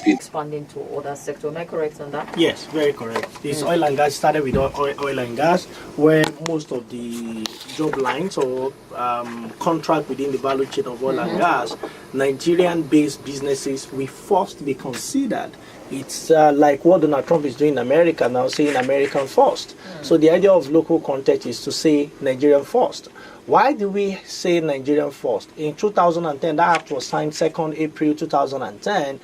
expanding to other sectors. Am I correct on that? Yes, very correct. This oil and gas started with oil and gas, where most of the job lines or contract within the value chain of oil and gas, Nigerian-based businesses will first be considered. It's like what Donald Trump is doing in America now, saying American first. So the idea of local content is to say Nigerian first. Why do we say Nigerian first? In 2010, that act was signed 2nd April 2010,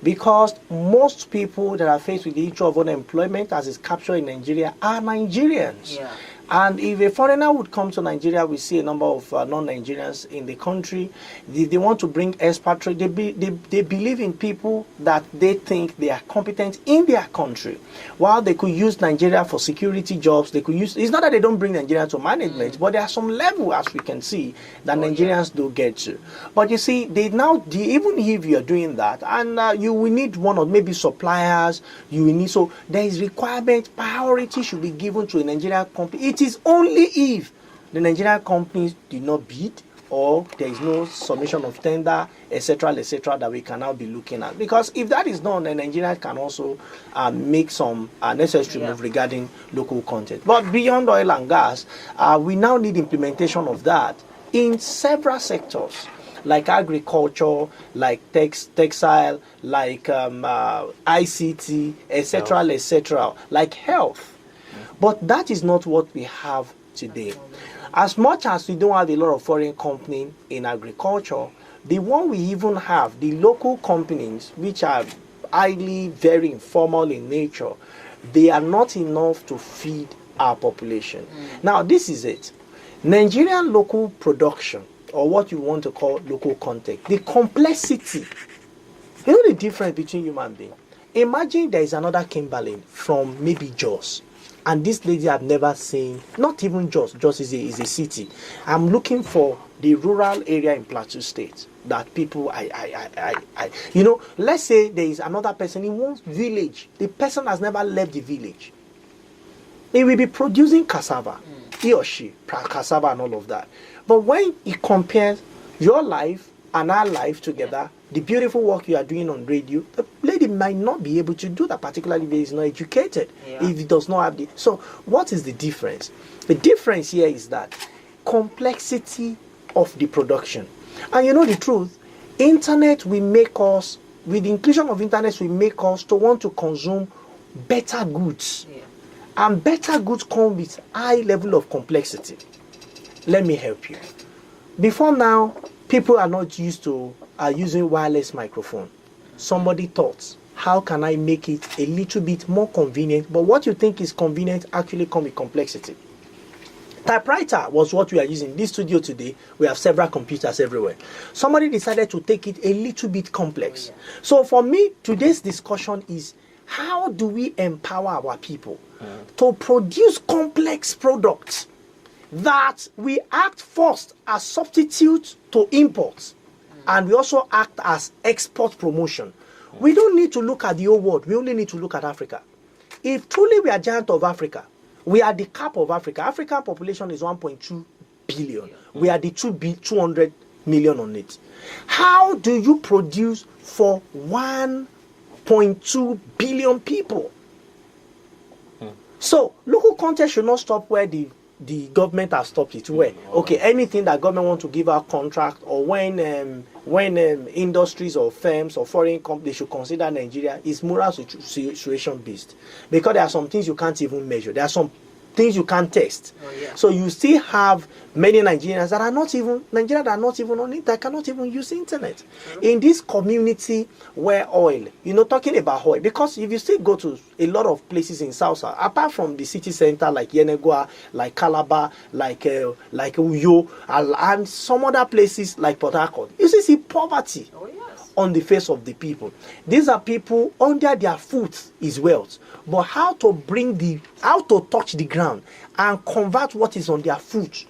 because most people that are faced with the issue of unemployment as is captured in Nigeria are Nigerians. Yeah. And if a foreigner would come to Nigeria, we see a number of non-Nigerians in the country. They want to bring expatriate. They believe in people that they think they are competent in their country. While they could use Nigeria for security jobs, they could use. It's not that they don't bring Nigeria to management, but there are some level, as we can see, that Nigerians do get to. But you see, even if you are doing that, and you will need one or maybe suppliers. You will need, so there is requirement. Priority should be given to a Nigerian company. It is only if the Nigerian companies did not bid or there is no submission of tender, etc., that we can now be looking at. Because if that is done, then Nigeria can also make some necessary move regarding local content. But beyond oil and gas, we now need implementation of that in several sectors, like agriculture, like textile, like ICT, etc., like health. But that is not what we have today. As much as we don't have a lot of foreign companies in agriculture, the one we even have, the local companies, which are highly very informal in nature, they are not enough to feed our population. Now, this is it. Nigerian local production, or what you want to call local content, the complexity. You know the difference between human beings? Imagine there is another Kimberley from maybe Jos. And this lady I've never seen, not even Jos. Jos is a city. I'm looking for the rural area in Plateau State that people, let's say there is another person in one village. The person has never left the village. He will be producing cassava, he or she, cassava and all of that. But when he compares your life and our life together, the beautiful work you are doing on radio, the lady might not be able to do that, particularly if he is not educated, if he does not have the... So what is the difference? The difference here is that complexity of the production. And you know the truth, internet will make us, with the inclusion of internet, will make us to want to consume better goods. And better goods come with high level of complexity. Let me help you. Before now, people are not used to using wireless microphone. Somebody thought, how can I make it a little bit more convenient? But what you think is convenient actually comes with complexity. Typewriter was what we are using. In this studio today, we have several computers everywhere. Somebody decided to take it a little bit complex. So for me, today's discussion is, how do we empower our people to produce complex products that we act first as substitute to imports, and we also act as export promotion? We don't need to look at the whole world. We only need to look at Africa. If truly we are giant of Africa, we are the cap of Africa. African population is 1.2 billion. We are the 200 million on it. How do you produce for 1.2 billion people? So local content should not stop where the government has stopped it. Where okay, anything that government want to give out contract, or when industries or firms or foreign companies should consider Nigeria, is moral situation based, because there are some things you can't even measure. There are some things you can't test. So you still have many Nigerians that are not even on it, that cannot even use internet. In this community where oil, talking about oil, because if you still go to a lot of places in South, apart from the city center like Yenagoa, like Calabar, like Uyo, and some other places like Port Harcourt, you see poverty on the face of the people. These are people, under their foot is wealth. But how to touch the ground and convert what is on their foot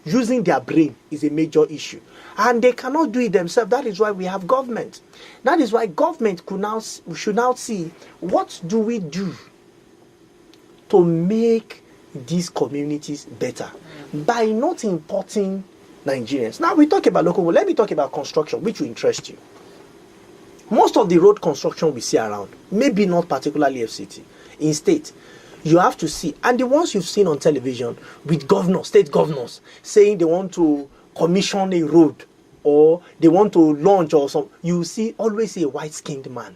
using their brain is a major issue. And they cannot do it themselves. That is why we have government. That is why government should now see, what do we do to make these communities better by not importing Nigerians. Now we talk about local. Let me talk about construction, which will interest you. Most of the road construction we see around, maybe not particularly FCT, in state, you have to see, and the ones you've seen on television with governors, state governors, saying they want to commission a road or they want to launch or something, you see always see a white-skinned man.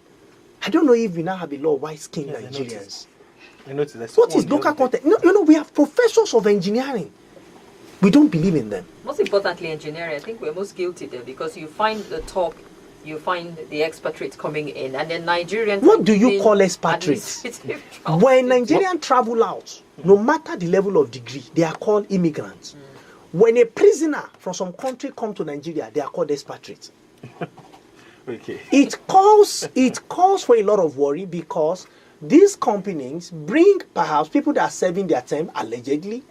I don't know if we now have a lot of white-skinned Nigerians. I noticed. What is local content? No, we have professors of engineering. We don't believe in them. Most importantly, engineering, I think we're most guilty there because you find the top, you find the expatriates coming in, and then Nigerians... What do you call expatriates? When Nigerians travel out, no matter the level of degree, they are called immigrants. When a prisoner from some country comes to Nigeria, they are called expatriates. Okay. It calls for a lot of worry because these companies bring perhaps people that are serving their term allegedly,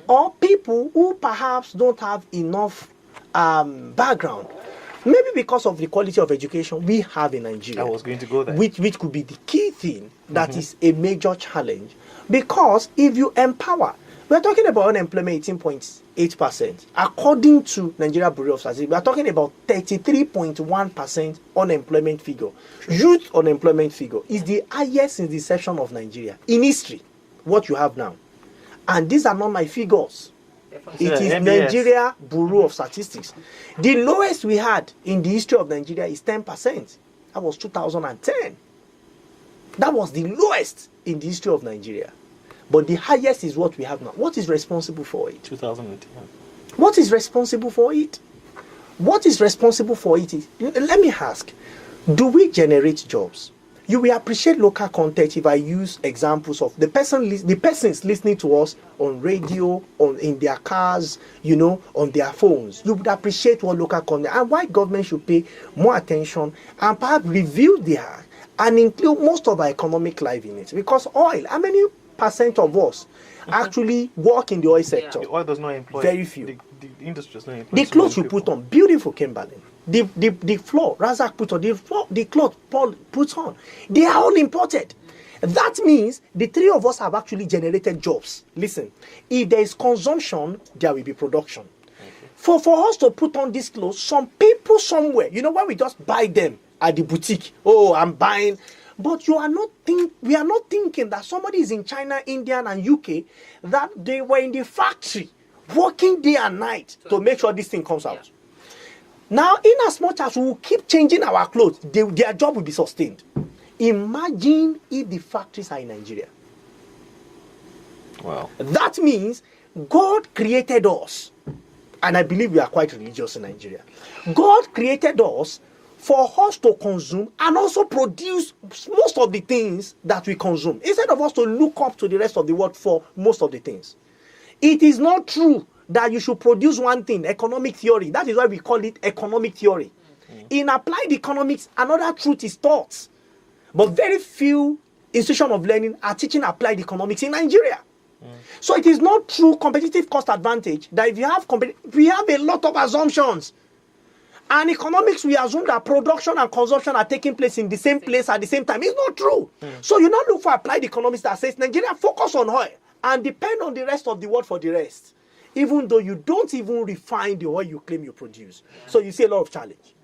or people who perhaps don't have enough background. Maybe because of the quality of education we have in Nigeria. I was going to go there. Which could be the key thing that is a major challenge. Because if you empower, we're talking about unemployment 18.8%. According to Nigeria Bureau of Statistics, we are talking about 33.1% unemployment figure. Youth unemployment figure is the highest since the inception of Nigeria. In history, what you have now. And these are not my figures. It is MBS. Nigeria Bureau of Statistics. The lowest we had in the history of Nigeria is 10%. That was 2010. That was the lowest in the history of Nigeria. But the highest is what we have now. What is responsible for it? 2010. What is responsible for it? What is responsible for it is, let me ask, do we generate jobs? You will appreciate local content if I use examples of the persons listening to us on radio, in their cars, on their phones. You would appreciate what local content and why government should pay more attention and perhaps review their and include most of our economic life in it. Because oil, how many percent of us actually work in the oil sector? The oil does not employ. Very few. The industry does not employ. The clothes you put on, beautiful, Kimberly. The floor Razak put on, the cloth Paul puts on, they are all imported. That means the three of us have actually generated jobs. Listen, if there is consumption, there will be production. For us to put on these clothes, some people somewhere, when we just buy them at the boutique, oh, I'm buying. But we are not thinking that somebody is in China, India, and UK, that they were in the factory working day and night to make sure this thing comes out. Now, in as much as we will keep changing our clothes, their job will be sustained. Imagine if the factories are in Nigeria. Wow. That means God created us, and I believe we are quite religious in Nigeria. God created us for us to consume and also produce most of the things that we consume, instead of us to look up to the rest of the world for most of the things. It is not true that you should produce one thing, economic theory. That is why we call it economic theory. In applied economics, another truth is taught. But very few institutions of learning are teaching applied economics in Nigeria. So it is not true competitive cost advantage that if you have we have a lot of assumptions. And economics, we assume that production and consumption are taking place in the same place at the same time. It's not true. So you now look for applied economics that says Nigeria focus on oil and depend on the rest of the world for the rest, even though you don't even refine the oil you claim you produce. So you see a lot of challenge.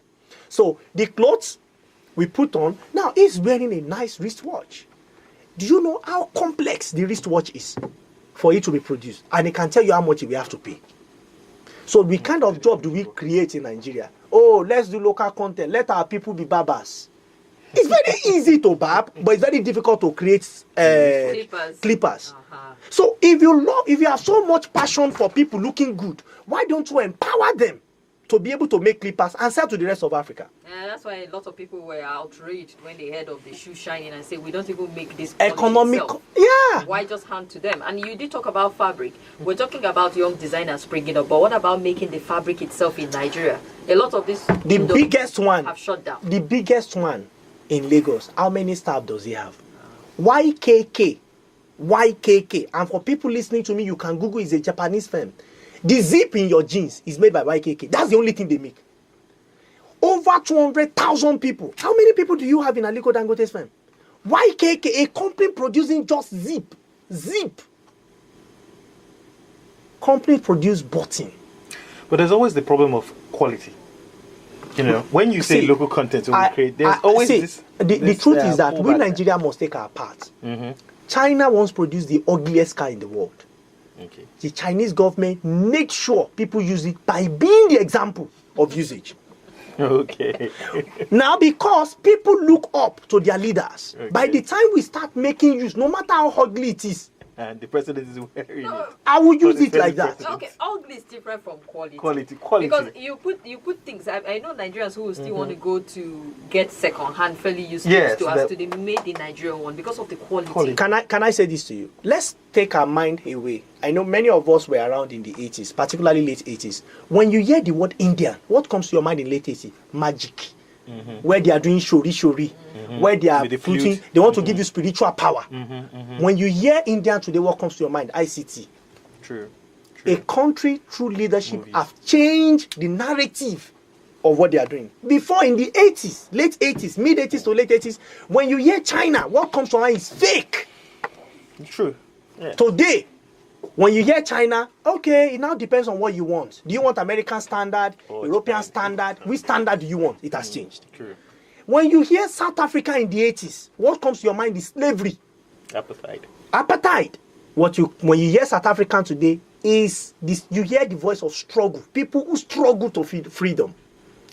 So the clothes we put on, now he's wearing a nice wristwatch. Do you know how complex the wristwatch is for it to be produced? And it can tell you how much we have to pay. So the kind of job do we create in Nigeria? Oh, let's do local content. Let our people be barbers. It's very easy to barb, but it's very difficult to create clippers. So if you have so much passion for people looking good, why don't you empower them to be able to make clippers and sell to the rest of Africa? That's why a lot of people were outraged when they heard of the shoe shining and say, we don't even make this economic. Yeah. Why just hand to them? And you did talk about fabric. We're talking about young designers springing up, but what about making the fabric itself in Nigeria? A lot of this the biggest one have shut down. The biggest one in Lagos. How many staff does he have? YKK. And for people listening to me, you can Google. It's a Japanese firm. The zip in your jeans is made by YKK. That's the only thing they make. Over 200,000 people. How many people do you have in Aliko Dangote's firm? YKK, a company producing just zip. Company produce button. But there's always the problem of quality. You know, when you say See, local content, when we create, there's always see, this. The truth is that we pullback. Nigeria must take our part. China once produced the ugliest car in the world. Okay. The Chinese government made sure people use it by being the example of usage. Okay. Now, because people look up to their leaders, by Okay. the time we start making use, no matter how ugly it is, And the president is wearing it. I will use the it like president. that. Okay, ugly is different from quality. Quality. Because you put things. I know Nigerians who will still want to go to get second hand, fairly used Yes, to as that- to the made in Nigerian one because of the quality. Can I say this to you? Let's take our mind away. I know many of us were around in the 80s, particularly late 80s. When you hear the word Indian, what comes to your mind in late 80s? Magic. Where they are doing shori, where they are With the putting, flute. they want to give you spiritual power. When you hear Indian today, what comes to your mind? ICT. True. A country through leadership Movies. have changed the narrative of what they are doing. Before in the 80s, late 80s, mid 80s to late 80s, when you hear China, what comes to mind is fake. True. Yeah. Today, when you hear China, okay, it now depends on what you want. Do you want American standard, Or European Japan. standard? Which standard do you want? It has changed. True. When you hear South Africa in the 80s, what comes to your mind is slavery, Appetite. apartheid. When you hear South African today is this, you hear the voice of struggle, people who struggle to freedom.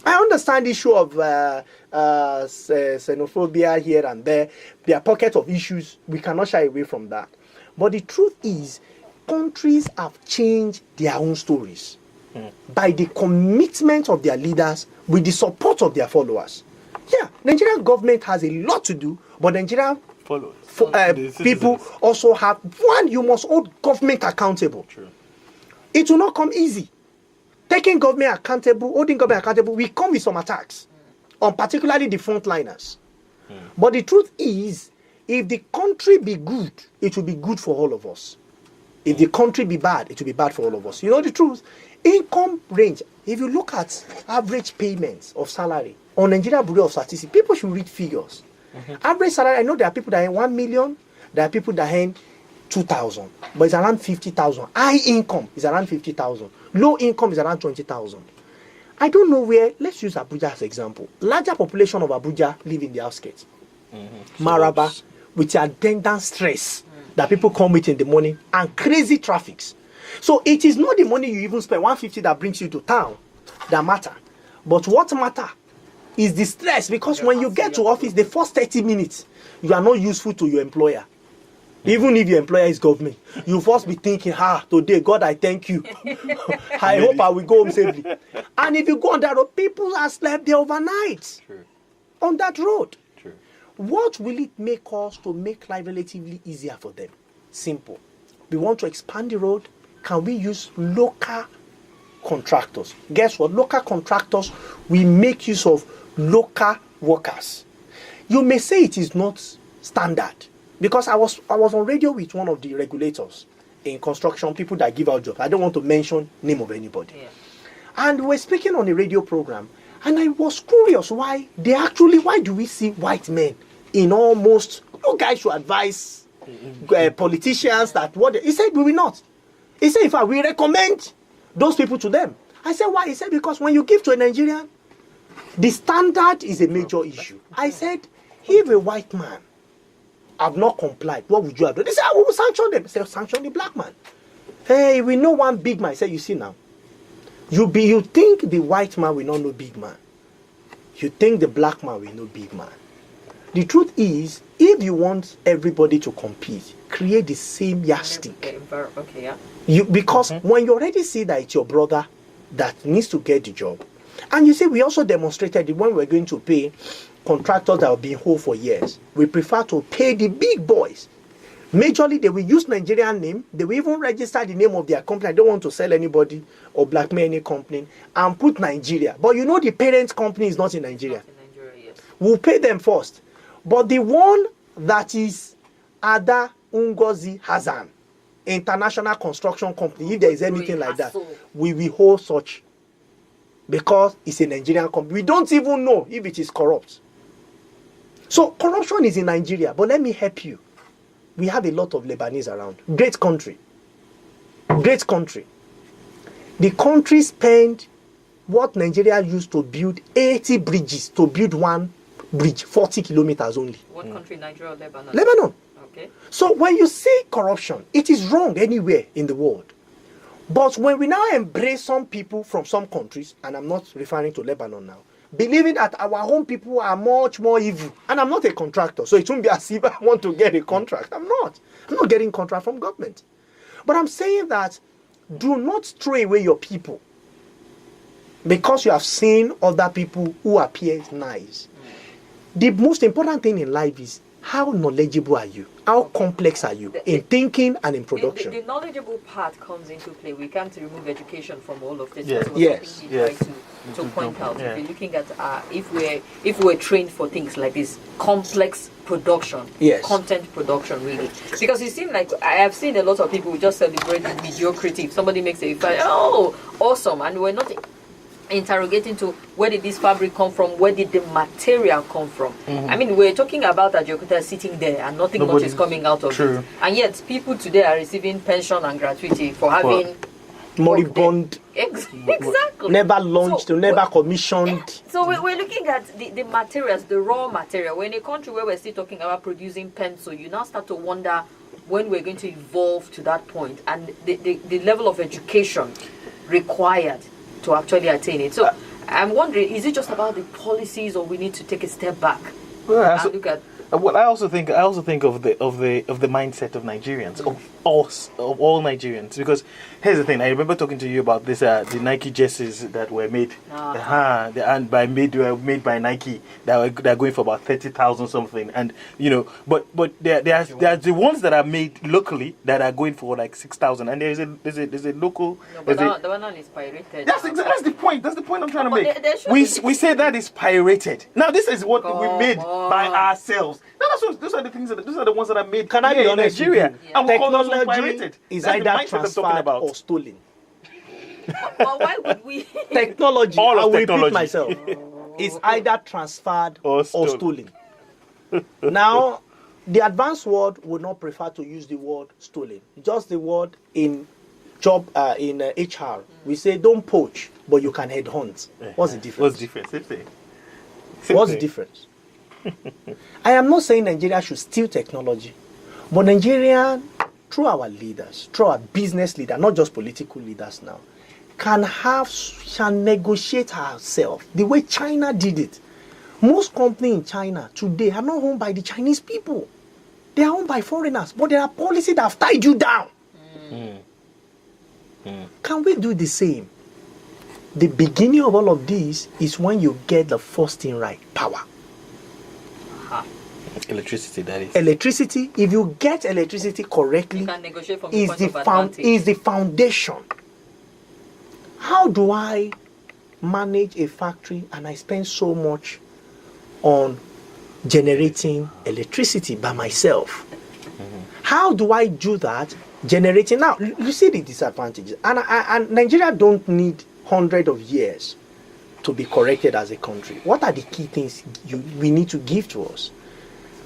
I understand the issue of xenophobia here and there. There are pockets of issues. We cannot shy away from that. But the truth is, countries have changed their own stories by the commitment of their leaders with the support of their followers. Yeah, Nigerian government has a lot to do, but Nigerian Follow. people also have one. You must hold government accountable. True. It will not come easy. Taking government accountable, holding government accountable, will come with some attacks on particularly the frontliners. But the truth is, if the country be good, it will be good for all of us. If the country be bad, it will be bad for all of us. You know the truth? Income range, if you look at average payments of salary on Nigeria Bureau of Statistics, people should read figures. Average salary, I know there are people that earn 1 million, there are people that earn 2,000, but it's around 50,000. High income is around 50,000. Low income is around 20,000. I don't know where, let's use Abuja as example. Larger population of Abuja live in the outskirts. Maraba, with the attendant stress that people come with in the morning and crazy traffics. So it is not the money you even spend, 150 that brings you to town, that matter. But what matter is the stress, because when you get to office, the first 30 minutes, you are not useful to your employer. Even if your employer is government, you first be thinking, today, God, I thank you. I hope I will go home safely. And if you go on that road, people have slept there overnight. True. On that road. True. What will it make us to make life relatively easier for them? Simple. We want to expand the road. Can we use local contractors? Guess what? Local contractors, we make use of local workers. You may say it is not standard, because I was on radio with one of the regulators in construction, people that give out jobs. I don't want to mention name of anybody. Yeah. And we were speaking on a radio program, and I was curious why do we see white men in almost, you guys should advise politicians that what he said, we will not. He said, in fact, we recommend those people to them. I said, why? He said, because when you give to a Nigerian, the standard is a major issue. I said, if a white man have not complied, what would you have done? They said, we will sanction them. I said, sanction the black man. Hey, we know one big man. I said, you see now, you think the white man will not know big man. You think the black man will know big man. The truth is, if you want everybody to compete, create the same yardstick. Okay, yeah. Because when you already see that it's your brother that needs to get the job, and you see, we also demonstrated it when we're going to pay contractors that have been whole for years. We prefer to pay the big boys. Majorly, they will use Nigerian name. They will even register the name of their company. I don't want to sell anybody or blackmail any company, and put Nigeria. But you know the parent company is not in Nigeria. Not in Nigeria, yes. We'll pay them first. But the one that is Ada Ngozi Hazan, international construction company, if there is anything like that, we will hold such, because it's a Nigerian company. We don't even know if it is corrupt. So corruption is in Nigeria. But let me help you. We have a lot of Lebanese around. Great country. Great country. The country spend what Nigeria used to build 80 bridges to build one bridge, 40 kilometers only. What country, Nigeria or Lebanon? Lebanon. Okay. So when you see corruption, it is wrong anywhere in the world. But when we now embrace some people from some countries, and I'm not referring to Lebanon now, believing that our own people are much more evil, and I'm not a contractor, so it won't be as if I want to get a contract. I'm not getting contract from government. But I'm saying that do not throw away your people because you have seen other people who appear nice. The most important thing in life is how knowledgeable are you? How complex are you in thinking and in production? The knowledgeable part comes into play. We can't remove education from all of this. Yes. That's Yes. something we try to point out. Yeah. If you're looking at if we're trained for things like this, complex production, Yes. content production, really. Because it seems like I have seen a lot of people who just celebrate mediocrity. If somebody makes a fight, oh, awesome, and we're not interrogating to where did this fabric come from, where did the material come from. I mean, we're talking about Ajaokuta sitting there and nothing much is coming out of True. it, and yet people today are receiving pension and gratuity for having Moribund, exactly never launched, So, never commissioned. so we're looking at the materials, the raw material. We're in a country where we're still talking about producing pencil. You now start to wonder when we're going to evolve to that point, and the level of education required to actually attain it. So I'm wondering, is it just about the policies, or we need to take a step back and look at? Well, I also think of the mindset of Nigerians, of all Nigerians, because here's the thing. I remember talking to you about this the Nike jerseys that were made, and they were made by Nike they're going for about 30,000 something, and but there are the ones that are made locally that are going for like 6,000, and there's a local. No, but the one is pirated. That's the point. That's the point I'm trying to But make. there should We be- say that is pirated. Now this is what we Come made on. by ourselves. Now those are the things. Those are the ones that are made. Can I be here in honest with Nigeria? you? And we call those ones Technology pirated. is That's the either mindset I'm talking transferred about. or stolen. But why would we? Technology, All I of will repeat technology. myself, is either transferred Or or stolen. stolen. Now, the advanced world would not prefer to use the word stolen. Just the word in HR. We say don't poach, but you can headhunt. What's the difference? What's the difference? Same What's the thing. difference? I am not saying Nigeria should steal technology, but Nigeria, through our leaders, through our business leaders, not just political leaders now, can negotiate ourselves the way China did it. Most companies in China today are not owned by the Chinese people. They are owned by foreigners, but there are policies that have tied you down. Can we do the same? The beginning of all of this is when you get the first thing right, power. Electricity, that is. Electricity, if you get electricity correctly, You can negotiate from the is point the of advantage. is the foundation. How do I manage a factory and I spend so much on generating electricity by myself? How do I do that? Generating now, you see the disadvantages, and Nigeria don't need hundreds of years to be corrected as a country. What are the key things we need to give to us?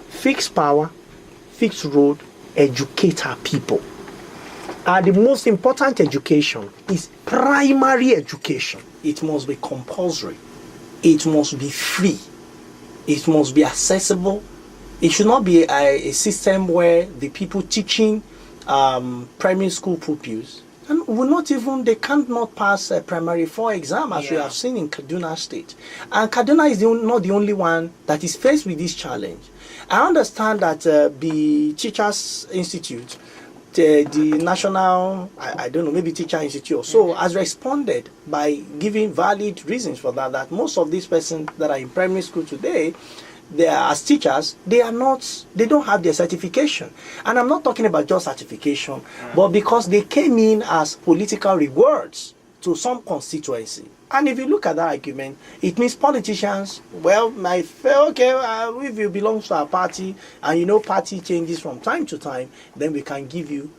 Fix power, fix road, educate our people. The most important education is primary education. It must be compulsory. It must be free. It must be accessible. It should not be a system where the people teaching primary school pupils and they cannot pass a primary 4 exam, as we have seen in Kaduna State. And Kaduna is not the only one that is faced with this challenge. I understand that the Teachers Institute, the national, I don't know, maybe Teacher Institute or so, has responded by giving valid reasons for that most of these persons that are in primary school today, they are, as teachers, they don't have their certification. And I'm not talking about just certification, but because they came in as political rewards to some constituency. And if you look at that argument, it means politicians, might feel, okay, if you belong to our party, and party changes from time to time, then we can give you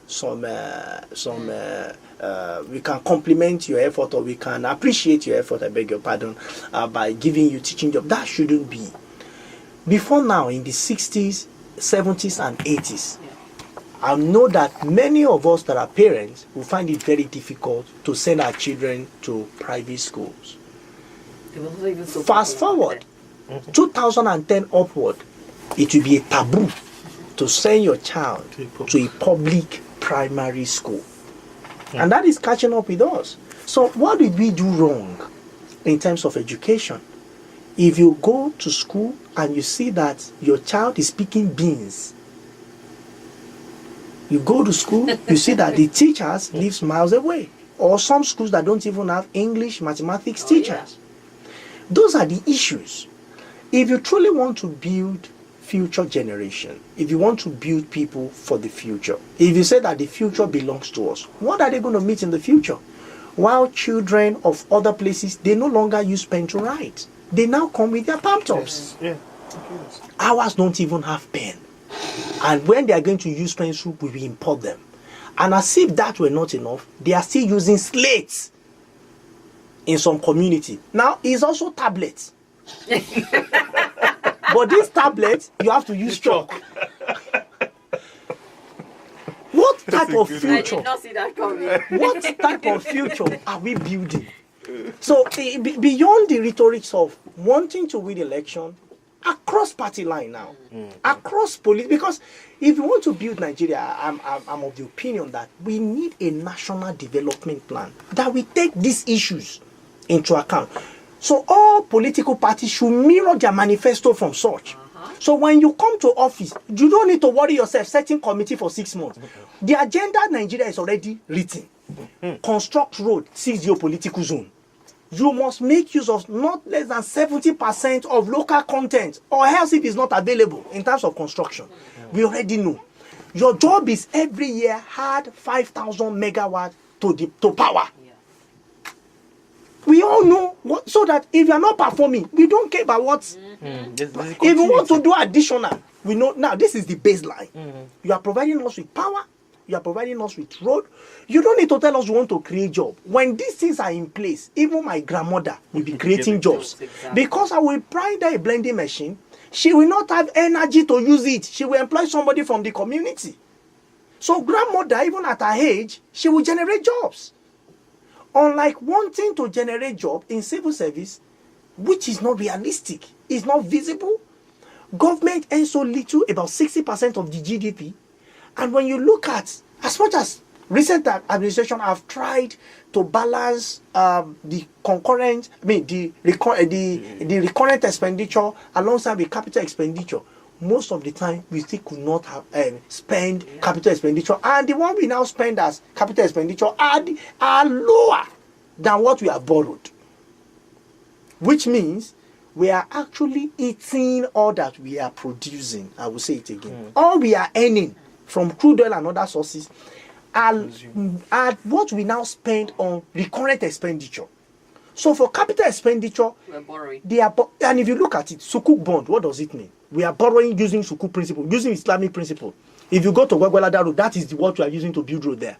we can compliment your effort, or we can appreciate your effort, I beg your pardon, by giving you teaching job. That shouldn't be. Before now, in the 60s, 70s, and 80s, I know that many of us that are parents will find it very difficult to send our children to private schools. It was not even so Fast popular forward, 2010 upward, it will be a taboo to send your child to a public primary school. And that is catching up with us. So what did we do wrong in terms of education? If you go to school and you see that your child is picking beans, you go to school, you see that the teachers live miles away. Or some schools that don't even have English, mathematics teachers. Those are the issues. If you truly want to build future generation, if you want to build people for the future, if you say that the future belongs to us, what are they going to meet in the future? While children of other places, they no longer use pen to write. They now come with their palm tops. Yeah. Ours don't even have pen. And when they are going to use pencil, we will import them. And as if that were not enough, they are still using slates in some community. Now, it's also tablets. But these tablets, you have to use chalk. What type of I future? did not see that coming. What type of future are we building? So, beyond the rhetorics of wanting to win election, across party line now, across police, because if you want to build Nigeria, I'm of the opinion that we need a national development plan that will take these issues into account. So all political parties should mirror their manifesto from such. So when you come to office, you don't need to worry yourself setting committee for 6 months. The agenda in Nigeria is already written. Construct road, 6 geopolitical zone. You must make use of not less than 70% of local content, or else it is not available in terms of construction. We already know. Your job is every year add 5,000 megawatts to power. We all know so that if you are not performing, we don't care about what. If you want to do additional, we know now this is the baseline. You are providing us with power. You are providing us with road. You don't need to tell us you want to create job. When these things are in place, even my grandmother will be creating jobs. Exactly. Because I will provide her a blending machine, she will not have energy to use it. She will employ somebody from the community. So grandmother, even at her age, she will generate jobs. Unlike wanting to generate job in civil service, which is not realistic, is not visible. Government earns so little, about 60% of the GDP. And when you look at, as much as recent administration have tried to balance the recurrent expenditure alongside with capital expenditure, most of the time we still could not have spend capital expenditure, and the one we now spend as capital expenditure are lower than what we have borrowed, which means we are actually eating all that we are producing. I will say it again. All we are earning from crude oil and other sources are what we now spend on recurrent expenditure. So for capital expenditure, we're borrowing. And if you look at it, Sukuk bond, what does it mean? We are borrowing using Sukuk principle, using Islamic principle. If you go to Gwagwalada Road, that is what we are using to build road there.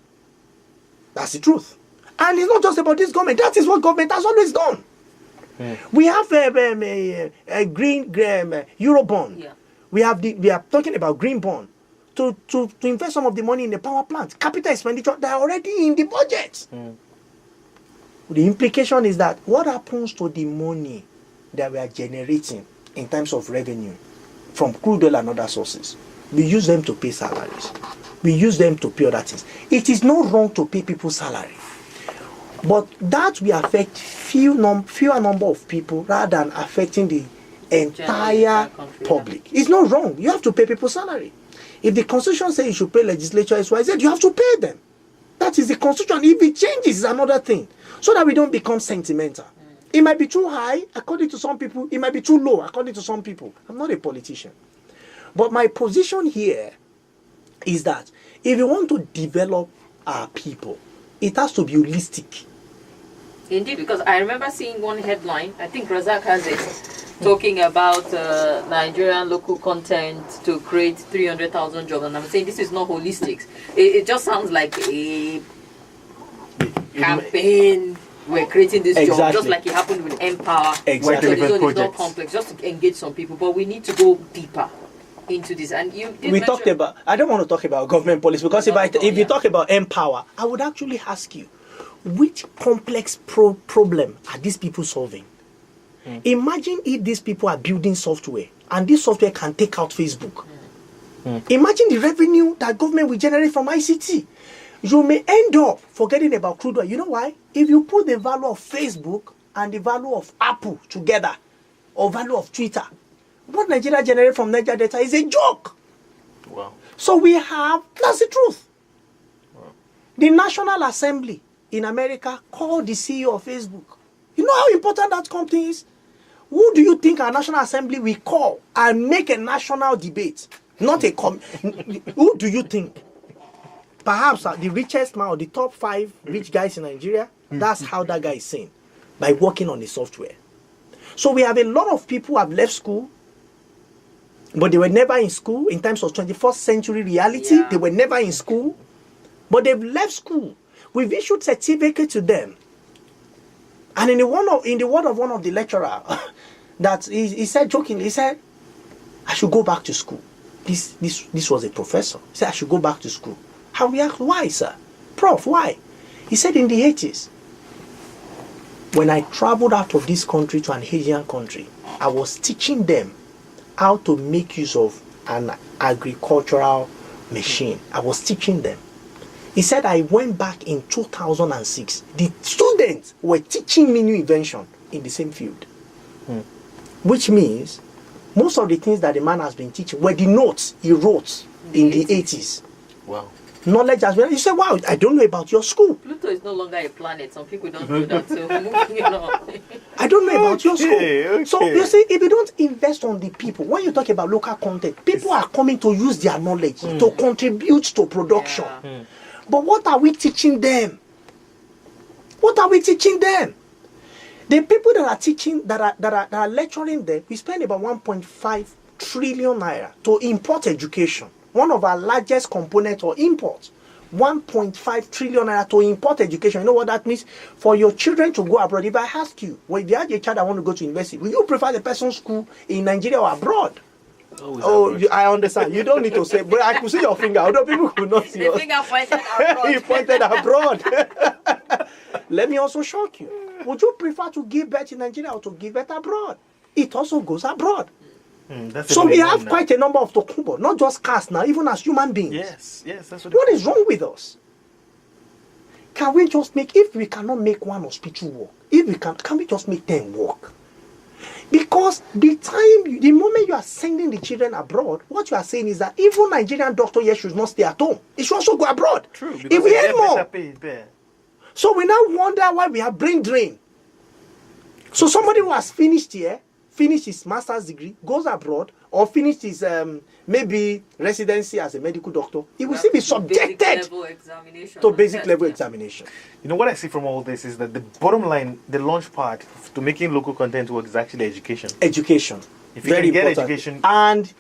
That's the truth. And it's not just about this government. That is what government has always done. We have a green Eurobond. Yeah. We are talking about green bond to invest some of the money in the power plant. Capital expenditure, they are already in the budget. The implication is that what happens to the money that we are generating in terms of revenue from crude oil and other sources? We use them to pay salaries. We use them to pay other things. It is not wrong to pay people salary. But that will affect fewer number of people rather than affecting the entire public. It's not wrong. You have to pay people salary. If the constitution says you should pay legislature XYZ, you have to pay them. That is the constitution. If it changes, it's another thing. So that we don't become sentimental. It might be too high, according to some people. It might be too low, according to some people. I'm not a politician. But my position here is that if you want to develop our people, it has to be holistic. Indeed, because I remember seeing one headline, I think Razak has it, talking about Nigerian local content to create 300,000 jobs. And I'm saying this is not holistic. It just sounds like a campaign. We're creating this job, just like it happened with Empower. Exactly. It's not complex, just to engage some people. But we need to go deeper into this. And talked about, I don't want to talk about government policy, because if you talk about Empower, I would actually ask you, which complex problem are these people solving? Imagine if these people are building software and this software can take out Facebook. Imagine the revenue that government will generate from ICT. You may end up forgetting about crude oil. You know why? If you put the value of Facebook and the value of Apple together, or value of Twitter, what Nigeria generates from Niger data is a joke. Wow. So that's the truth. Wow. The National Assembly in America called the CEO of Facebook. You know how important that company is? Who do you think our National Assembly will call and make a national debate? Not a who do you think? Perhaps the richest man or the top 5 rich guys in Nigeria. That's how that guy is seen, by working on the software. So we have a lot of people who have left school, but they were never in school in terms of 21st century reality. Yeah. They were never in school, but they've left school. We've issued certificate to them. And in the word of one of the lecturer, that he said jokingly, he said, I should go back to school. This was a professor. He said, I should go back to school. How we asked, why, sir? Prof, why? He said, in the 80s, when I traveled out of this country to an Asian country, I was teaching them how to make use of an agricultural machine. I was teaching them. He said, I went back in 2006. The students were teaching me new invention in the same field. Which means most of the things that the man has been teaching were the notes he wrote in the 80s. Wow. Knowledge as well. You say, wow, I don't know about your school. Pluto is no longer a planet. Some people don't know that. So moving on. I don't know about your school. Okay. So you see, if you don't invest on the people, when you talk about local content, people are coming to use their knowledge to contribute to production. Yeah. But what are we teaching them? What are we teaching them? The people that are teaching, that are lecturing them, we spend about 1.5 trillion naira to import education. One of our largest components or imports. 1.5 trillion naira to import education. You know what that means? For your children to go abroad. If I ask you, well, if you have a child that want to go to university, will you prefer the person's school in Nigeria or abroad? I understand. You don't need to say, but I could see your finger. Other people could not see your finger pointed abroad. He pointed abroad. Let me also shock you. Would you prefer to give birth in Nigeria or to give birth abroad? It also goes abroad. So we have quite a number of tokumbo, not just caste now, even as human beings. Yes, that's what is wrong with us? Can we just if we cannot make one hospital work, if we can we just make 10 work? Because the moment you are sending the children abroad, what you are saying is that even Nigerian doctor here should not stay at home. It should also go abroad. True, because if we earn more. Paid there. So we now wonder why we have brain drain. So somebody who has finished here, finished his master's degree, goes abroad, or finished his maybe residency as a medical doctor, he will still be subjected to basic level examination. You know what I see from all this is that the bottom line, the launch part to making local content work is actually education. Education. If you can get education and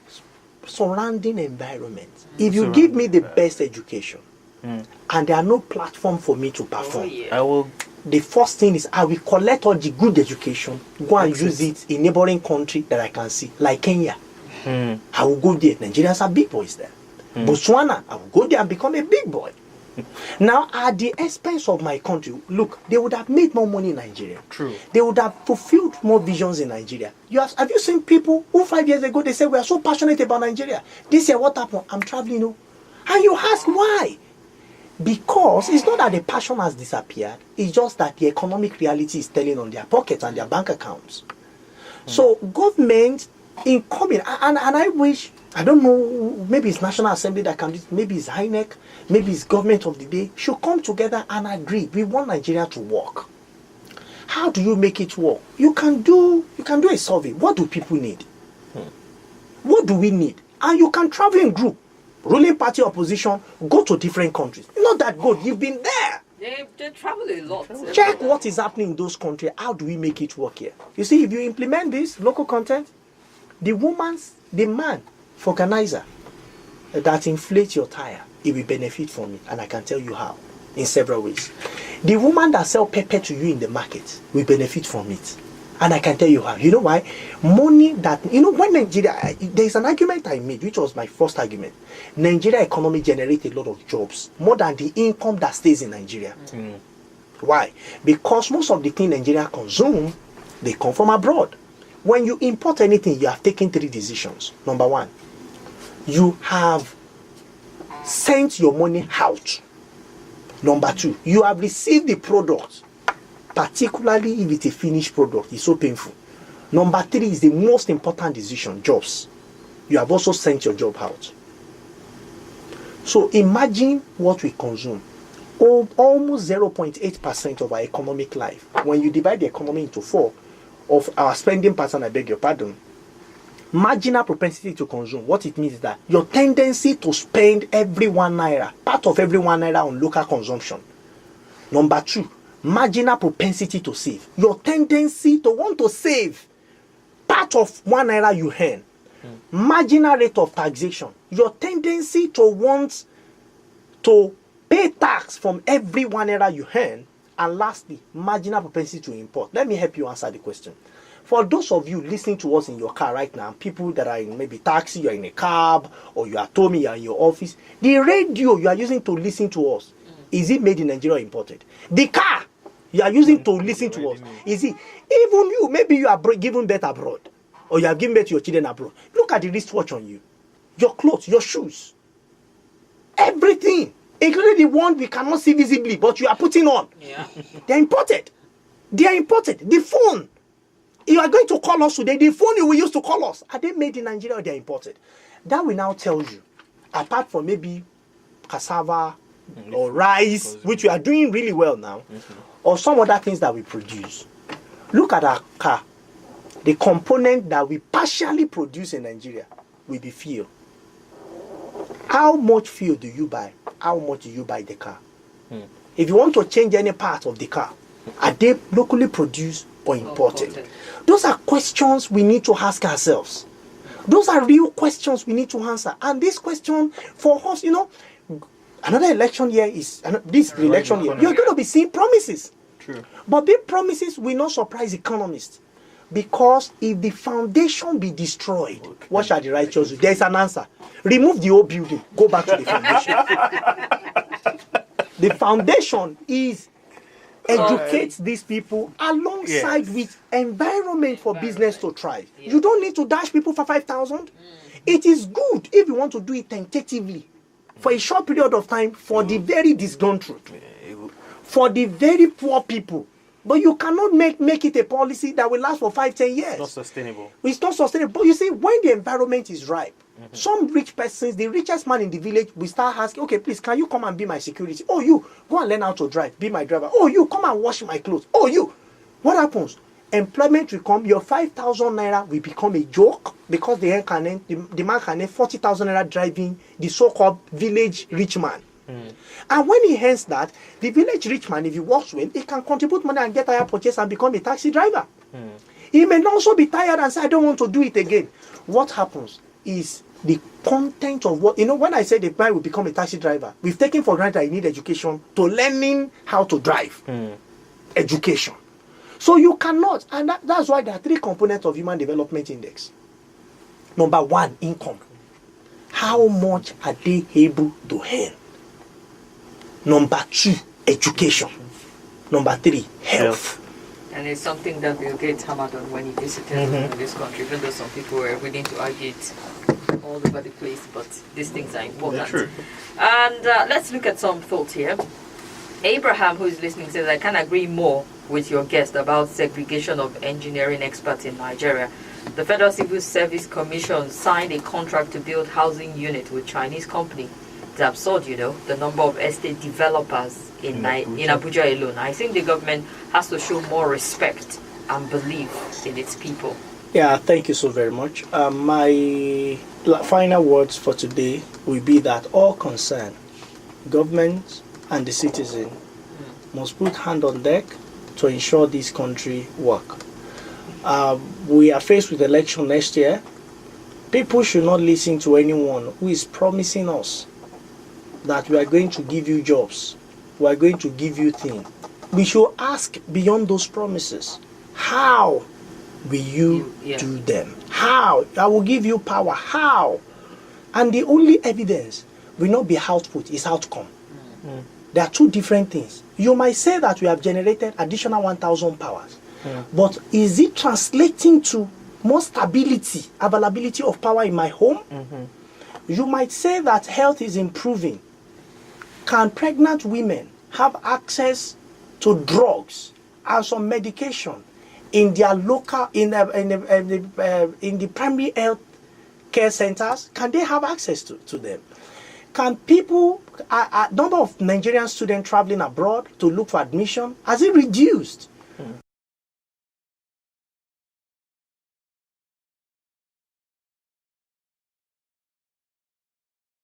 surrounding environment. If you give me the best education and there are no platform for me to perform, I will. The first thing is I will collect all the good education, go and use it in neighboring country that I can see, like Kenya. I will go there. Nigerians are big boys there. Botswana, I will go there and become a big boy. Now, at the expense of my country, look, they would have made more money in Nigeria. True. They would have fulfilled more visions in Nigeria. Have you seen people who 5 years ago, they said, we are so passionate about Nigeria. This year, what happened? I'm traveling, and you ask why? Because it's not that the passion has disappeared, it's just that the economic reality is telling on their pockets and their bank accounts. So government in coming, and I wish, I don't know, maybe it's National Assembly that can do it, maybe it's INEC, maybe it's government of the day, should come together and agree. We want Nigeria to work. How do you make it work? You can do a survey. What do people need? What do we need? And you can travel in group. Ruling party, opposition, go to different countries. Not that good. You've been there. They travel a lot. Check what is happening in those countries. How do we make it work here? You see, if you implement this local content, the man, organizer that inflates your tire, it will benefit from it. And I can tell you how, in several ways. The woman that sells pepper to you in the market will benefit from it. And I can tell you how. You know why? Money that, when Nigeria, there's an argument I made, which was my first argument. Nigeria economy generates a lot of jobs, more than the income that stays in Nigeria. Why? Because most of the things Nigeria consume They come from abroad. When you import anything, you have taken 3 decisions. Number 1, you have sent your money out. Number 2, you have received the product, particularly if it's a finished product. It's so painful. Number 3 is the most important decision, jobs. You have also sent your job out. So imagine what we consume. Almost 0.8% of our economic life. When you divide the economy into 4, of our spending pattern, I beg your pardon, marginal propensity to consume, what it means is that your tendency to spend every 1 naira, part of every 1 naira on local consumption. Number 2, marginal propensity to save. Your tendency to want to save part of 1 naira you earn. Marginal rate of taxation. Your tendency to want to pay tax from every 1 naira you earn. And lastly, marginal propensity to import. Let me help you answer the question. For those of you listening to us in your car right now, people that are in maybe taxi, you're in a cab, or you are told me you're in your office, the radio you are using to listen to us, is it made in Nigeria or imported? The car you are using to listen to us, is it? Even you, maybe you are giving birth abroad, or you have given birth to your children abroad. Look at the wristwatch on you, your clothes, your shoes, everything, including the one we cannot see visibly, but you are putting on. Yeah. They are imported. They are imported. The phone you are going to call us today, the phone you will use to call us, are they made in Nigeria or they are imported? That will now tell you, apart from maybe cassava or rice, which we are doing really well now, or some other things that we produce. Look at our car. The component that we partially produce in Nigeria will be fuel. How much fuel do you buy? How much do you buy the car? If you want to change any part of the car, are they locally produced or imported? Those are questions we need to ask ourselves. Those are real questions we need to answer. And this question for us, another election year is, this election year, you're going to be seeing promises. True. But these promises will not surprise economists. Because if the foundation be destroyed, what shall the righteous do? There is an answer. Remove the old building. Go back to the foundation. The foundation is educate these people alongside with environment for business to thrive. You don't need to dash people for 5,000. It is good if you want to do it tentatively for a short period of time for the very disgruntled, for the very poor people. But you cannot make it a policy that will last for 5-10 years. It's not sustainable. It's not sustainable. But you see, when the environment is ripe, some rich persons, the richest man in the village, will start asking, okay, please, can you come and be my security? Oh, you, go and learn how to drive, be my driver. Oh, you, come and wash my clothes. Oh, you. What happens? Employment will come, your 5,000 naira will become a joke because the man can earn 40,000 naira driving the so-called village rich man. And when he earns that, the village rich man, if he works well, he can contribute money and get higher purchase and become a taxi driver. He may also be tired and say, I don't want to do it again. What happens is the content of what, when I say the man will become a taxi driver, we've taken for granted that you need education to learning how to drive. Education. So you cannot, and that's why there are 3 components of Human Development Index. Number 1, income. How much are they able to earn? Number 2, education. Number 3, health. And it's something that Bill Gates hammered on when he visited this country, even though some people were willing to argue it all over the place, but these things are important. True. And let's look at some thoughts here. Abraham, who is listening, says, I can agree more with your guest about segregation of engineering experts in Nigeria. The Federal Civil Service Commission signed a contract to build housing unit with Chinese company. It's absurd, the number of estate developers in Abuja alone. I think the government has to show more respect and belief in its people. Yeah, thank you so very much. My final words for today will be that all concerned, government and the citizen, must put hand on deck to ensure this country work. We are faced with election next year. People should not listen to anyone who is promising us that we are going to give you jobs, we are going to give you things. We should ask beyond those promises, how will you do them? How? I will give you power. How? And the only evidence will not be output, it's outcome. There are 2 different things. You might say that we have generated additional 1,000 powers, But is it translating to more stability, availability of power in my home? You might say that health is improving. Can pregnant women have access to drugs and some medication in their local, in the primary health care centers? Can they have access to them? Can people, number of Nigerian students traveling abroad to look for admission, has it reduced?